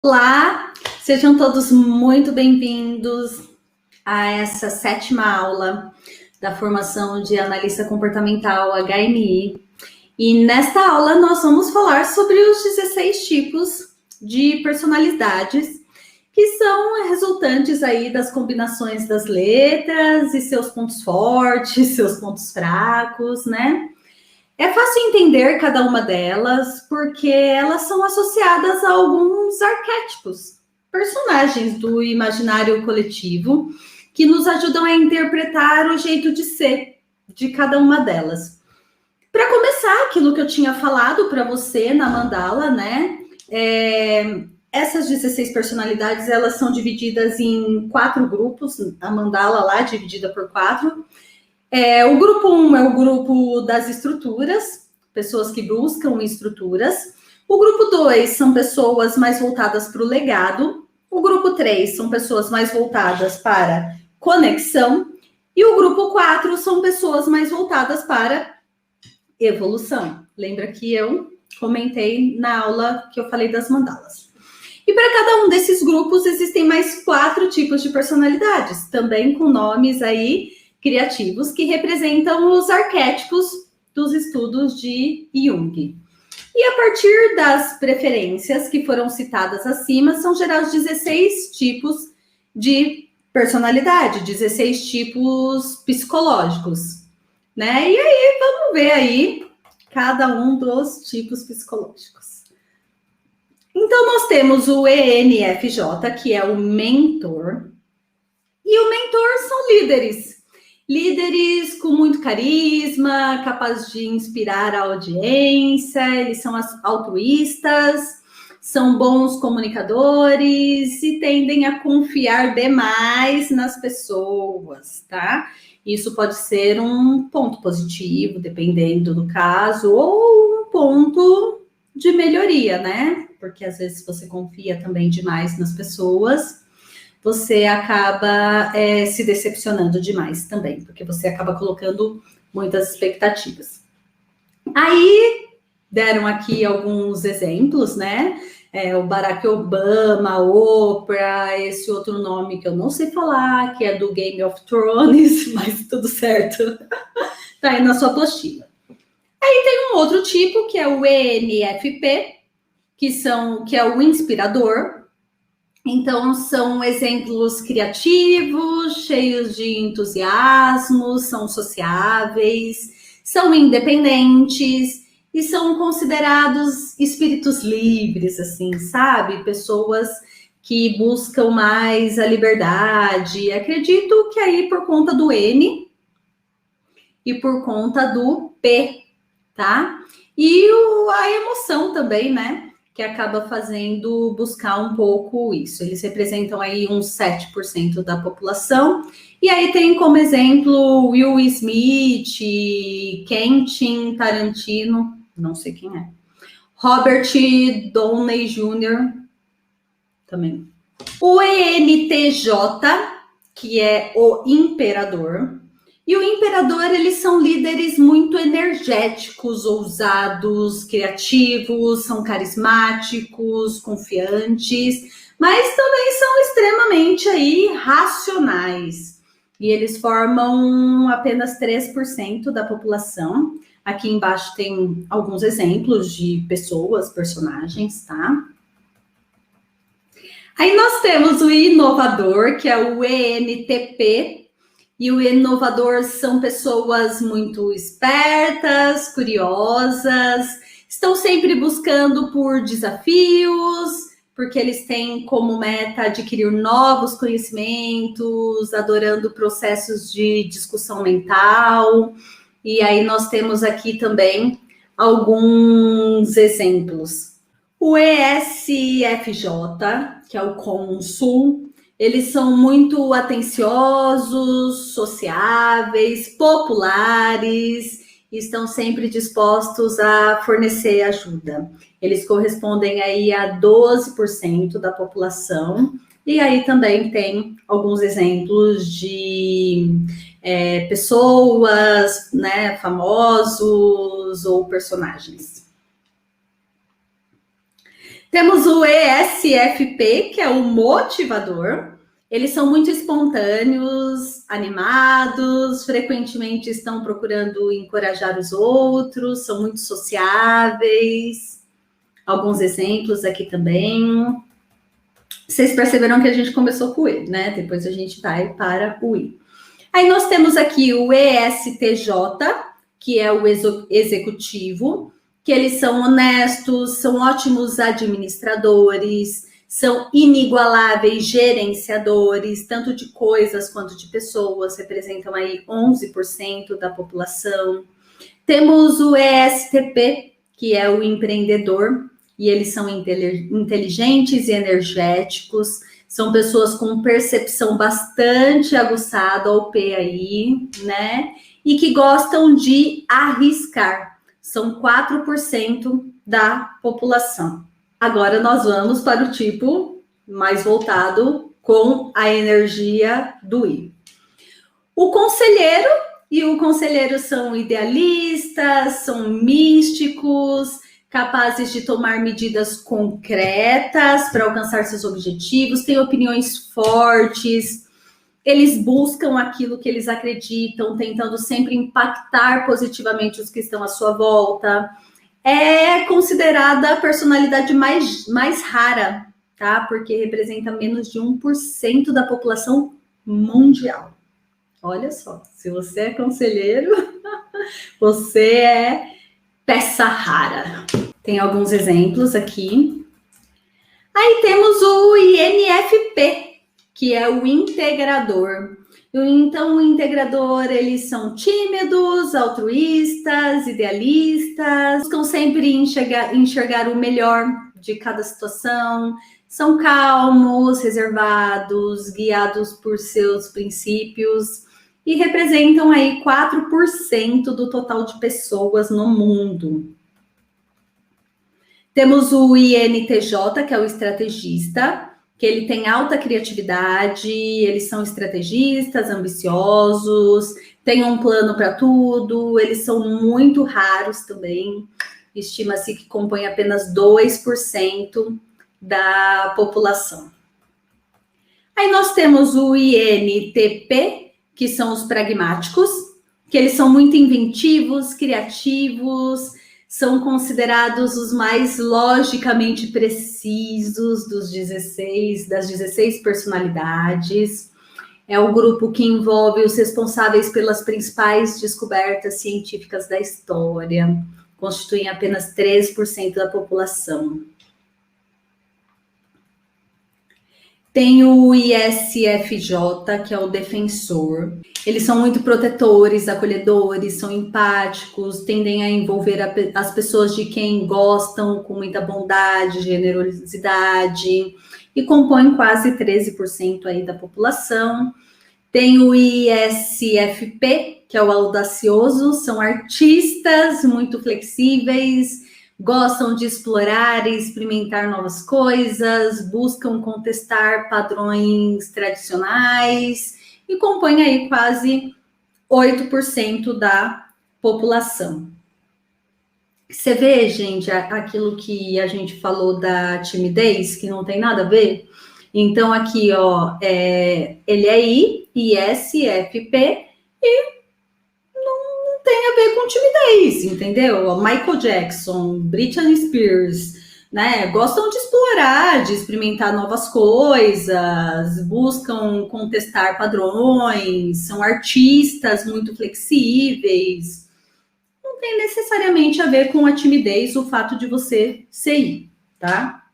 Olá, sejam todos muito bem-vindos a essa 7ª aula da formação de analista comportamental HMI. E nesta aula nós vamos falar sobre os 16 tipos de personalidades que são resultantes aí das combinações das letras e seus pontos fortes, seus pontos fracos, né? É fácil entender cada uma delas porque elas são associadas a alguns arquétipos, personagens do imaginário coletivo que nos ajudam a interpretar o jeito de ser de cada uma delas. Para começar, aquilo que eu tinha falado para você na mandala, né? Essas 16 personalidades, elas são divididas em 4 grupos, a mandala lá dividida por 4. O grupo 1 é o grupo das estruturas, pessoas que buscam estruturas. O grupo 2 são pessoas mais voltadas para o legado. O grupo 3 são pessoas mais voltadas para conexão. E o grupo 4 são pessoas mais voltadas para evolução. Lembra que eu comentei na aula que eu falei das mandalas. E para cada um desses grupos existem mais 4 tipos de personalidades, também com nomes aí criativos que representam os arquétipos dos estudos de Jung. E a partir das preferências que foram citadas acima, são gerados 16 tipos de personalidade, 16 tipos psicológicos, né? E aí, vamos ver aí cada um dos tipos psicológicos. Então, nós temos o ENFJ, que é o mentor, e o mentor são líderes com muito carisma, capazes de inspirar a audiência, eles são altruístas, são bons comunicadores e tendem a confiar demais nas pessoas, tá? Isso pode ser um ponto positivo, dependendo do caso, ou um ponto de melhoria, né? Porque às vezes você confia também demais nas pessoas, você acaba se decepcionando demais também, porque você acaba colocando muitas expectativas. Aí, deram aqui alguns exemplos, né? O Barack Obama, Oprah, esse outro nome que eu não sei falar, que é do Game of Thrones, mas tudo certo. Tá aí na sua apostila. Aí tem um outro tipo, que é o ENFP, que é o inspirador. Então, são exemplos criativos, cheios de entusiasmo, são sociáveis, são independentes e são considerados espíritos livres, assim, sabe? Pessoas que buscam mais a liberdade. Acredito que aí por conta do N e por conta do P, tá? E a emoção também, né? Que acaba fazendo buscar um pouco isso. Eles representam aí uns 7% da população. E aí tem como exemplo Will Smith, Quentin Tarantino, não sei quem é, Robert Downey Jr. também. O ENTJ, que é o imperador. E o imperador, eles são líderes muito energéticos, ousados, criativos, são carismáticos, confiantes, mas também são extremamente aí racionais. E eles formam apenas 3% da população. Aqui embaixo tem alguns exemplos de pessoas, personagens, tá? Aí nós temos o inovador, que é o ENTP, e o inovador são pessoas muito espertas, curiosas, estão sempre buscando por desafios, porque eles têm como meta adquirir novos conhecimentos, adorando processos de discussão mental. E aí nós temos aqui também alguns exemplos. O ESFJ, que é o cônsul, eles são muito atenciosos, sociáveis, populares, e estão sempre dispostos a fornecer ajuda. Eles correspondem aí a 12% da população, e aí também tem alguns exemplos de pessoas, né, famosos ou personagens. Temos o ESFP, que é o motivador. Eles são muito espontâneos, animados, frequentemente estão procurando encorajar os outros, são muito sociáveis. Alguns exemplos aqui também. Vocês perceberam que a gente começou com o E, né? Depois a gente vai para o I. Aí nós temos aqui o ESTJ, que é o executivo, que eles são honestos, são ótimos administradores, são inigualáveis gerenciadores, tanto de coisas quanto de pessoas, representam aí 11% da população. Temos o ESTP, que é o empreendedor, e eles são inteligentes e energéticos, são pessoas com percepção bastante aguçada, ao P aí, né? E que gostam de arriscar. São 4% da população. Agora nós vamos para o tipo mais voltado com a energia do I. O conselheiro são idealistas, são místicos, capazes de tomar medidas concretas para alcançar seus objetivos, têm opiniões fortes, eles buscam aquilo que eles acreditam, tentando sempre impactar positivamente os que estão à sua volta. É considerada a personalidade mais rara, tá? Porque representa menos de 1% da população mundial. Olha só, se você é conselheiro, você é peça rara. Tem alguns exemplos aqui. Aí temos o INFP, que é o integrador. Então, o integrador, eles são tímidos, altruístas, idealistas, buscam sempre enxergar o melhor de cada situação, são calmos, reservados, guiados por seus princípios e representam aí 4% do total de pessoas no mundo. Temos o INTJ, que é o estrategista, que ele tem alta criatividade, eles são estrategistas, ambiciosos, têm um plano para tudo, eles são muito raros também, estima-se que compõe apenas 2% da população. Aí nós temos o INTP, que são os pragmáticos, que eles são muito inventivos, criativos, são considerados os mais logicamente precisos das 16 personalidades. É o grupo que envolve os responsáveis pelas principais descobertas científicas da história. Constituem apenas 3% da população. Tem o ISFJ, que é o defensor. Eles são muito protetores, acolhedores, são empáticos, tendem a envolver as pessoas de quem gostam com muita bondade, generosidade, e compõem quase 13% aí da população. Tem o ISFP, que é o audacioso, são artistas muito flexíveis, gostam de explorar e experimentar novas coisas, buscam contestar padrões tradicionais e compõem aí quase 8% da população. Você vê, gente, aquilo que a gente falou da timidez, que não tem nada a ver? Então, aqui, ó, ele é ISFP e tem a ver com timidez, entendeu? Michael Jackson, Britney Spears, né? Gostam de explorar, de experimentar novas coisas, buscam contestar padrões, são artistas muito flexíveis. Não tem necessariamente a ver com a timidez o fato de você ser, tá?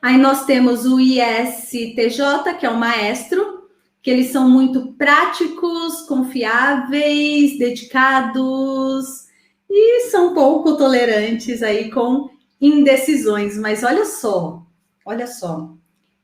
Aí nós temos o ISTJ, que é o maestro, que eles são muito práticos, confiáveis, dedicados e são pouco tolerantes aí com indecisões. Mas olha só,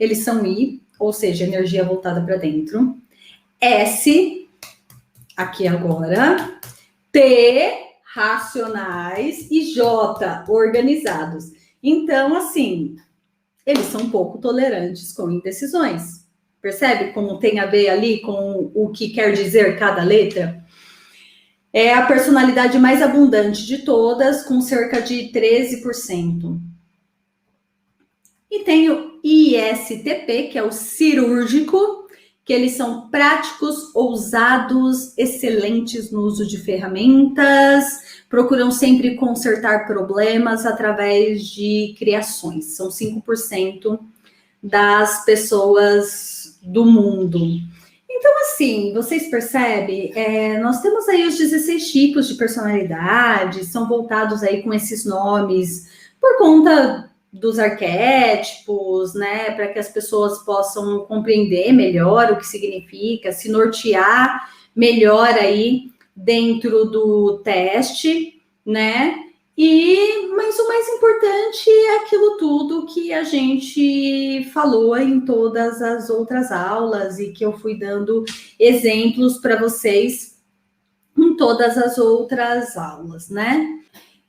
eles são I, ou seja, energia voltada para dentro, S, aqui agora, T, racionais e J, organizados. Então, assim, eles são pouco tolerantes com indecisões. Percebe como tem a ver ali com o que quer dizer cada letra? É a personalidade mais abundante de todas, com cerca de 13%. E tem o ISTP, que é o cirúrgico, que eles são práticos, ousados, excelentes no uso de ferramentas, procuram sempre consertar problemas através de criações. São 5% das pessoas do mundo. Então, assim, vocês percebem, nós temos aí os 16 tipos de personalidade, são voltados aí com esses nomes por conta dos arquétipos, né, para que as pessoas possam compreender melhor o que significa, se nortear melhor aí dentro do teste, né? Mas o mais importante é aquilo tudo que a gente falou em todas as outras aulas e que eu fui dando exemplos para vocês em todas as outras aulas, né?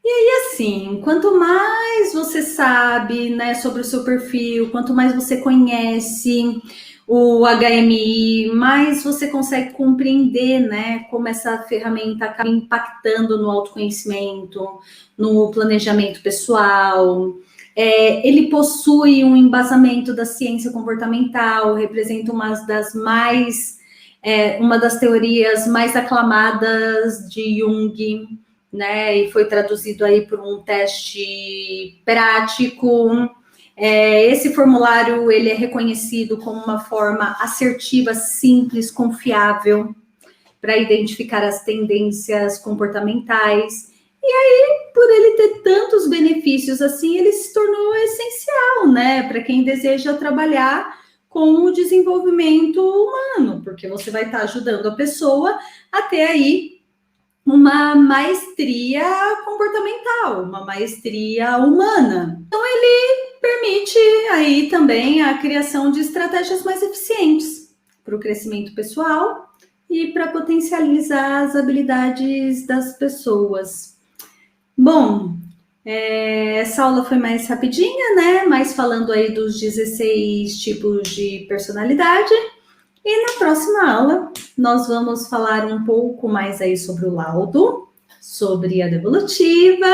E aí, assim, quanto mais você sabe, né, sobre o seu perfil, quanto mais você conhece o HMI, mais você consegue compreender, né, como essa ferramenta acaba impactando no autoconhecimento, no planejamento pessoal. Ele possui um embasamento da ciência comportamental, representa uma das teorias mais aclamadas de Jung, né? E foi traduzido aí por um teste prático. Esse formulário ele é reconhecido como uma forma assertiva, simples, confiável para identificar as tendências comportamentais. E aí, por ele ter tantos benefícios assim, ele se tornou essencial, né, para quem deseja trabalhar com o desenvolvimento humano, porque você vai estar ajudando a pessoa a ter aí uma maestria comportamental, uma maestria humana. Então, ele permite aí também a criação de estratégias mais eficientes para o crescimento pessoal e para potencializar as habilidades das pessoas. Bom, essa aula foi mais rapidinha, né? Mais falando aí dos 16 tipos de personalidade. E na próxima aula, nós vamos falar um pouco mais aí sobre o laudo, sobre a devolutiva,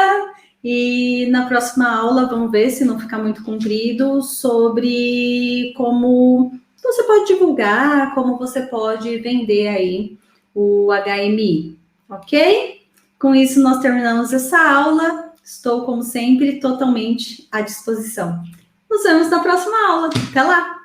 e na próxima aula, vamos ver se não ficar muito comprido, sobre como você pode divulgar, como você pode vender aí o HMI, ok? Com isso, nós terminamos essa aula. Estou, como sempre, totalmente à disposição. Nos vemos na próxima aula. Até lá!